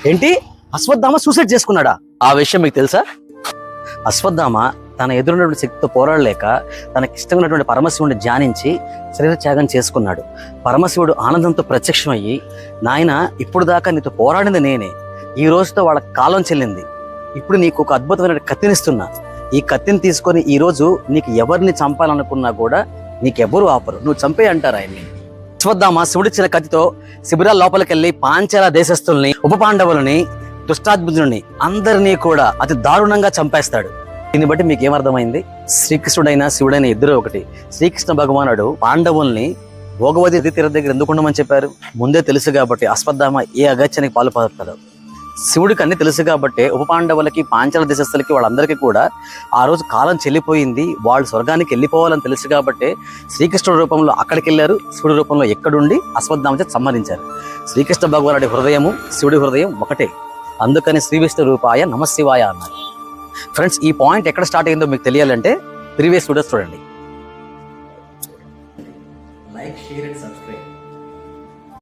ఏంటి, అశ్వత్థామ సూసైడ్ చేసుకున్నాడా? ఆ విషయం మీకు తెలుసా? అశ్వత్థామ తన ఎదురున్నటువంటి శక్తితో పోరాడలేక తనకిష్టమైనటువంటి పరమశివుడిని ధ్యానించి శరీర త్యాగం చేసుకున్నాడు. పరమశివుడు ఆనందంతో ప్రత్యక్షమయ్యి, నాయన ఇప్పుడు దాకా నీతో పోరాడింది నేనే, ఈ రోజుతో వాళ్ళ కాలం చెల్లింది, ఇప్పుడు నీకు ఒక అద్భుతమైన కత్తినిస్తున్నా, ఈ కత్తిని తీసుకొని ఈ రోజు నీకు ఎవరిని చంపాలనుకున్నా కూడా నీకెవ్వరూ ఆపరు, నువ్వు చంపే అంటారు ఆయన్ని. అశ్వత్థామ శివుడిచ్చిన కత్తితో శిబిరాల లోపలికి వెళ్ళి పాంచాల దేశస్తుల్ని, ఉప పాండవులని, దుష్టాద్భుతుల్ని అందరినీ కూడా అతి దారుణంగా చంపేస్తాడు. దీన్ని బట్టి మీకు ఏమర్థమైంది? శ్రీకృష్ణుడైనా శివుడైన ఇద్దరు ఒకటి. శ్రీకృష్ణ భగవానుడు పాండవుల్ని భోగవతి నదీ తీరం దగ్గర ఎందుకు ఉండమని చెప్పారు? ముందే తెలుసు కాబట్టి అశ్వత్థామ ఏ అగత్యానికి పాల్పడతాడు. శివుడికి అన్ని తెలుసు కాబట్టి ఉప పాండవులకి, పాంచాల దేశస్తులకి, వాళ్ళందరికీ కూడా ఆ రోజు కాలం చెల్లిపోయింది, వాళ్ళు స్వర్గానికి వెళ్ళిపోవాలని తెలుసు కాబట్టి శ్రీకృష్ణుడి రూపంలో అక్కడికి వెళ్ళారు, శివుడి రూపంలో ఎక్కడుండి అశ్వత్థామ చేత సంహరించారు. శ్రీకృష్ణ భగవానుడి హృదయము శివుడి హృదయం ఒకటే, అందుకని శ్రీ విష్ణు రూపాయ నమశివాయ అన్నారు. ఫ్రెండ్స్, ఈ పాయింట్ ఎక్కడ స్టార్ట్ అయిందో మీకు తెలియాలంటే ప్రీవియస్ వీడియోస్ చూడండి. Like, share and subscribe.